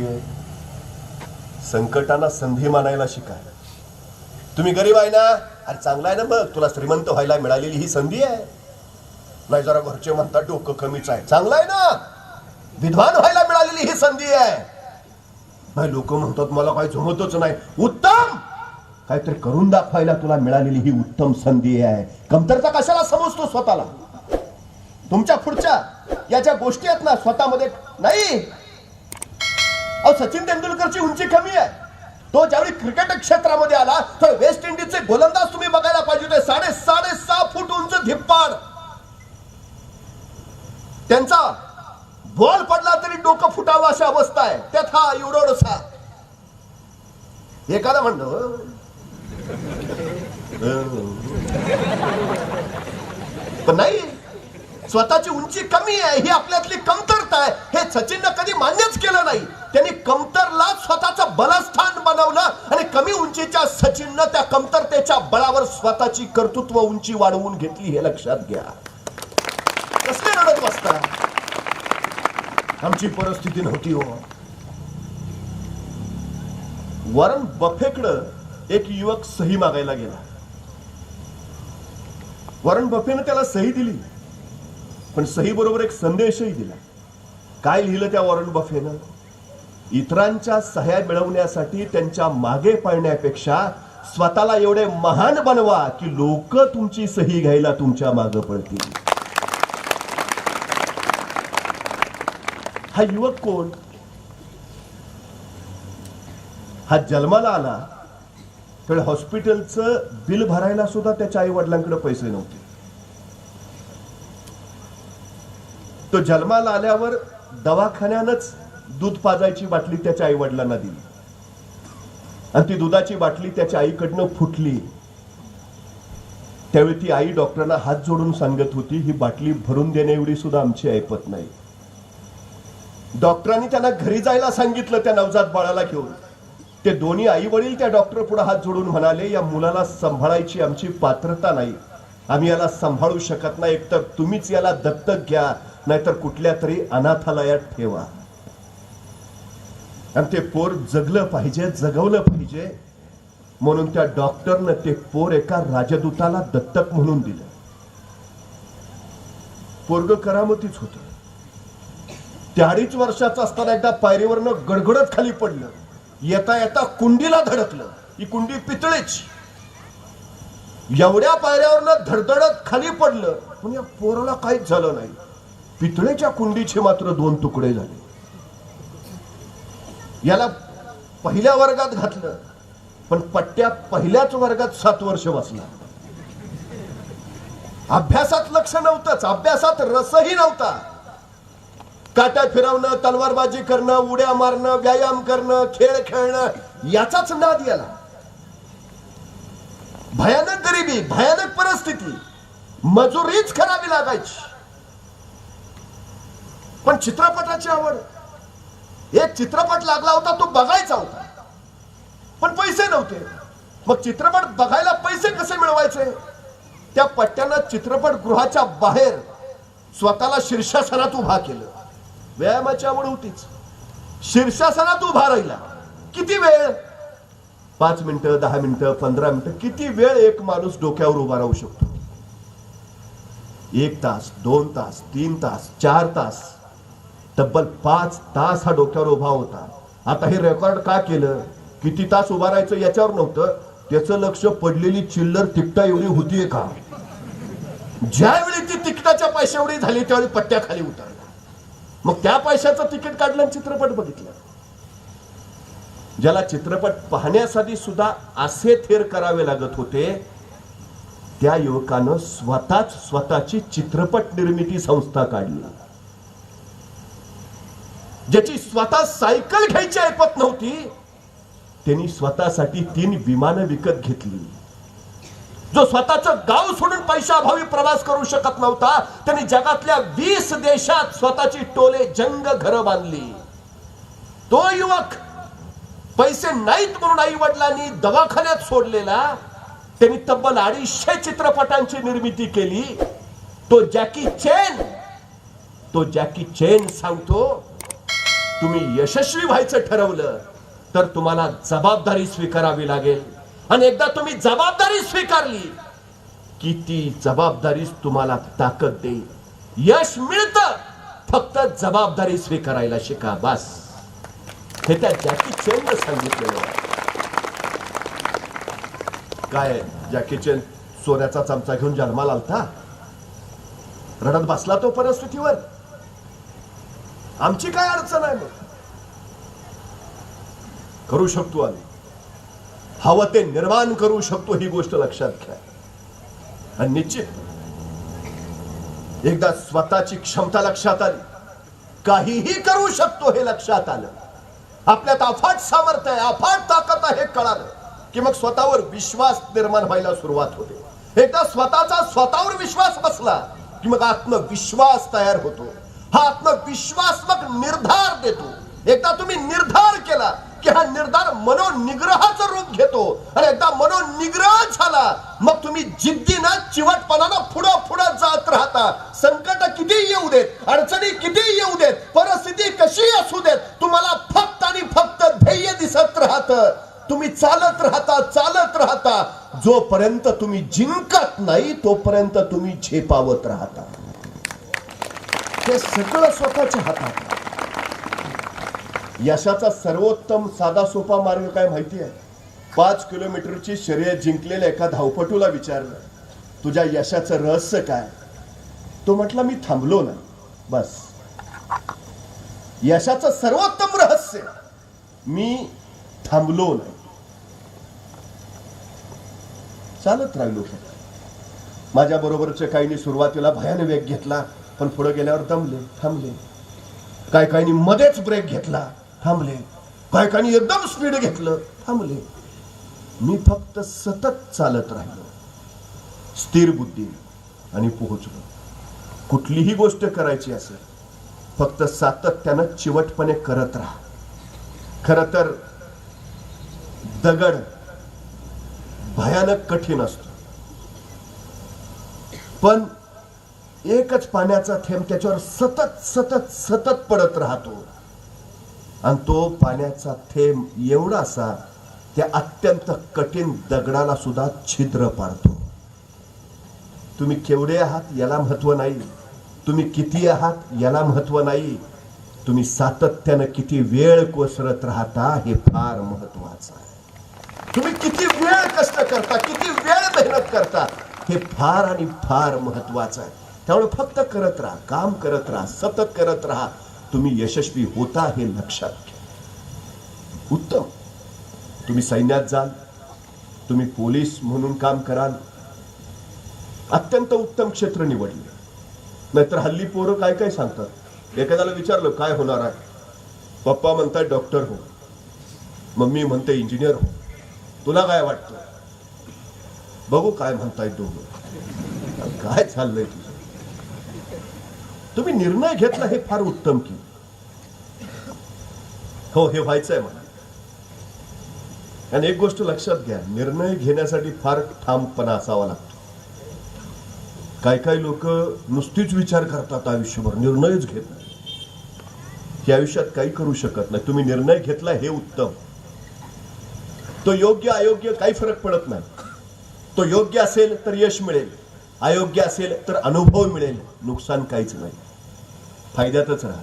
आहे? संकटांना संधी मानायला शिका. तुम्ही गरीब आहे ना, अरे चांगला आहे ना, मग तुला श्रीमंत व्हायला मिळालेली ही संधी आहे. नाही जरा घरचे म्हणतात डोकं कमीच आहे, चांगला आहे ना, विद्वान व्हायला मिळालेली ही संधी आहे. नाही लोक म्हणतात मला काही जमतच नाही, उत्तम, काहीतरी करून दाखवायला तुला मिळालेली ही उत्तम संधी आहे. कमतरता कशाला समजतो स्वतःला? तुमच्या पुढच्या या ज्या गोष्टी आहेत ना स्वतःमध्ये नाही. सचिन तेंडुलकरची उंची कमी आहे. तो ज्यावेळी क्रिकेट क्षेत्रामध्ये आला तर वेस्ट इंडिजचे गोलंदाज तुम्ही बघायला पाहिजे होते. 6.5 फूट उंच धिप्पाड. त्यांचा बॉल पडला तरी डोकं फुटावं अशी अवस्था आहे. त्यात हा एवढोसा एखादा म्हणतो पण नाही, स्वतःची उंची कमी आहे ही आपल्यातली कमतरता आहे. हे सचिनने कधी मान्यच केलं नाही. त्यांनी कमतरला स्वतःचं बलस्थान बनवलं आणि कमी उंचीच्या सचिननं त्या कमतरतेच्या बळावर स्वतःची कर्तृत्व उंची वाढवून घेतली. हे लक्षात घ्या. कसले रडत बसता? आमची परिस्थिती नव्हती हो. वॉरन बफेकडं एक युवक सही मागायला गेला. वॉरन बफेनं त्याला सही दिली, पण सही बरोबर एक संदेशही दिला. काय लिहिलं त्या वॉरन बफेनं? इतरांच्या सह्या मिळवण्यासाठी त्यांच्या मागे पळण्यापेक्षा स्वतःला एवढे महान बनवा की लोक तुमची सही घ्यायला तुमच्या मागे पळतील. हा युवक कोण? हा जन्माला आला तर हॉस्पिटलचं बिल भरायला सुद्धा त्याच्या आई वडिलांकडे पैसे नव्हते. तो जन्माला आल्यावर दवाखान्यानंच दूध पाजायची बाटली त्याच्या आई वडिलांना दिली आणि ती दुधाची बाटली त्याच्या आईकडनं फुटली. त्यावेळी ती आई डॉक्टरांना हात जोडून सांगत होती ही बाटली भरून देण्या एवढी सुद्धा आमची ऐपत नाही. डॉक्टरांनी त्यांना घरी जायला सांगितलं त्या नवजात बाळाला घेऊन. ते दोन्ही आई वडील त्या डॉक्टर पुढे हात जोडून म्हणाले या मुलाला सांभाळायची आमची पात्रता नाही, आम्ही याला सांभाळू शकत नाही, एकतर तुम्हीच याला दत्तक घ्या नाहीतर कुठल्या तरी अनाथालयात ठेवा. आणि ते पोर जगलं पाहिजे, जगवलं पाहिजे म्हणून त्या डॉक्टरनं ते पोर एका राजदूताला दत्तक म्हणून दिलं. पोरग करामतीच होत. 2.5 वर्षाचा असताना एकदा पायरीवरनं गडगडत खाली पडलं. येता येता कुंडीला धडकलं. ही कुंडी पितळेची. एवढ्या पायऱ्यावरनं धडधडत खाली पडलं पण या पोराला काहीच झालं नाही. पितळेच्या कुंडीचे मात्र 2 तुकडे झाले. याला पहिल्या वर्गात घातलं पण पट्ट्या पहिल्याच वर्गात 7 वर्ष बसला. अभ्यासात लक्ष नव्हतंच, अभ्यासात रसही नव्हता. काट्या फिरवणं, तलवारबाजी करणं, उड्या मारणं, व्यायाम करणं, खेळ खेळणं याचाच नाद याला. भयानक गरिबी, भयानक परिस्थिती, मजुरीच करावी लागायची. पण चित्रपटाची आवड. एक चित्रपट लागला होता तो बघायचा होता पण पैसे नव्हते. मग चित्रपट बघायला पैसे कसे मिळवायचे? त्या पट्ट्यानं चित्रपटगृहाच्या बाहेर स्वतःला शीर्षासनात उभा केलं. व्यायामाची आवड होतीच. शीर्षासनात उभा राहिला. किती वेळ? 5 मिनिटं, 10 मिनिटं, 15 मिनिटं, किती वेळ एक माणूस डोक्यावर उभा राहू शकतो? 1 तास, 2 तास, 3 तास, 4 तास, तब्बल 5 तास हा डोक्यावर उभा होता. आता हे रेकॉर्ड का केलं? किती तास उभा राहायचं याच्यावर नव्हतं. त्याचं लक्ष पडलेली चिल्लर तिकटा एवढी होतीये का? ज्यावेळी ती तिकटाच्या पैशा एवढी झाली त्यावेळी पट्ट्या खाली उतरला. मग त्या पैशाचं तिकीट काढलं आणि चित्रपट बघितला. ज्याला चित्रपट पाहण्यासाठी सुद्धा असे थेर करावे लागत होते त्या युवकानं स्वतःची चित्रपट निर्मिती संस्था काढली. ज्याची स्वतः सायकल घ्यायची ऐपत नव्हती त्यांनी स्वतःसाठी 3 विमानं विकत घेतली. जो स्वतःचं गाव सोडून पैशाअभावी प्रवास करू शकत नव्हता त्यांनी जगातल्या 20 देशात स्वतःची टोले जंग घरं बांधली. तो युवक पैसे नाहीत म्हणून आई वडिलांनी दवाखान्यात सोडलेला. त्यांनी तब्बल 250 चित्रपटांची निर्मिती केली. तो जॅकी चेन सांगतो तुम्ही यशस्वी व्हायचं ठरवलं तर तुम्हाला जबाबदारी स्वीकारावी लागेल. आणि एकदा तुम्ही जबाबदारी स्वीकारली की ती जबाबदारीच तुम्हाला ताकद देईल. यश मिळतं, फक्त जबाबदारी स्वीकारायला शिका. बस हे त्या जॅकी चेननं सांगितलेलं आहे. काय जॅकी चेन सोन्याचा चमचा घेऊन जन्माला आलता, रडत बसला तो परिस्थितीवर. आमची काय अडचण आहे? मग करू शकतो आम्ही, हवं ते निर्माण करू शकतो, ही गोष्ट लक्षात घ्या. आणि निश्चित एकदा स्वतःची क्षमता लक्षात आली, काहीही करू शकतो हे लक्षात आलं, आपल्यात अफाट सामर्थ्य आहे, अफाट ताकद आहे हे कळालं की मग स्वतःवर विश्वास निर्माण व्हायला सुरुवात होते. एकदा स्वतःचा स्वतःवर विश्वास बसला की मग आत्मविश्वास तयार होतो. हा आत्मविश्वास मग निर्धार देतो. एकदा तुम्ही निर्धार केला की हा निर्धार मनोनिग्रहाचं रूप घेतो. आणि एकदा मनोनिग्रह झाला मग तुम्ही जिद्दीनं चिवटपणानं पुढं पुढं जात राहता. संकट किती येऊ देत, अडचणी किती येऊ देत, परिस्थिती कशी असू देत, तुम्हाला फक्त आणि फक्त ध्येय दिसत राहतं. तुम्ही चालत राहता, चालत राहता. जोपर्यंत तुम्ही जिंकत नाही तोपर्यंत तुम्ही झेपावत राहता. हे सगळं स्वतःच्या हातात. यशाचा सर्वोत्तम साधा सोपा मार्ग काय माहिती आहे? 5 किलोमीटरची शर्यत जिंकलेल्या एका धावपटूला विचारलं, तुझ्या यशाचं रहस्य काय? तो म्हटला, मी थांबलो नाही. बस, यशाचं सर्वोत्तम रहस्य, मी थांबलो नाही, चालत राहिलो. माझ्या बरोबरच्या काहींनी सुरुवातीला भयाने वेग घेतला, पण पुढे गेल्यावर दमले, थांबले. काही काहींनी मध्येच ब्रेक घेतला, थांबले. काही काहींनी एकदम स्पीड घेतलं, थांबले. मी फक्त सतत चालत राहिलो, स्थिर बुद्धी, आणि पोहोचलो. कुठलीही गोष्ट करायची असेल फक्त सातत्यानं चिवटपणे करत राहा. खरं तर दगड भयानक कठीण असतो, पण एकच पाण्याचा थेंब त्याच्यावर सतत सतत सतत पडत राहतो. आणि तो पाण्याचा थेंब एवढासा त्या अत्यंत कठीण दगडाला सुद्धा छिद्र पाडतो. तुम्ही केवढे आहात याला महत्व नाही, तुम्ही किती आहात याला महत्व नाही, तुम्ही सातत्यानं किती वेळ कोसरत राहता हे फार महत्वाचं आहे. तुम्ही किती वेळ कष्ट करता, किती वेळ मेहनत करता, हे फार आणि फार महत्वाचं आहे. त्यामुळे फक्त करत राहा, काम करत राहा, सतत करत राहा. तुम्ही यशस्वी होता हे लक्षात घ्या. उत्तम, तुम्ही सैन्यात जाल, तुम्ही पोलीस म्हणून काम कराल, अत्यंत उत्तम क्षेत्र निवडले. नाहीतर हल्ली पोरं काय काय सांगतात. एखाद्याला विचारलं काय होणार आहे, पप्पा म्हणतात डॉक्टर हो, मम्मी म्हणते इंजिनियर हो, तुला काय वाटतं? बघू काय म्हणताय दोघं, काय चाललंय तुझं? तुम्ही निर्णय घेतला हे फार उत्तम की हो हे व्हायचंय मला. आणि एक गोष्ट लक्षात घ्या, निर्णय घेण्यासाठी फार ठामपणा असावा लागतो. काही काही लोक नुसतीच विचार करतात आयुष्यभर, निर्णयच घेत नाही. हे आयुष्यात काही करू शकत नाही. तुम्ही निर्णय घेतला हे उत्तम. तो योग्य अयोग्य काही फरक पडत नाही. तो योग्य असेल तर यश मिळेल, अयोग्य असेल तर अनुभव मिळेल, नुकसान काहीच नाही. फायद्यातच राहा.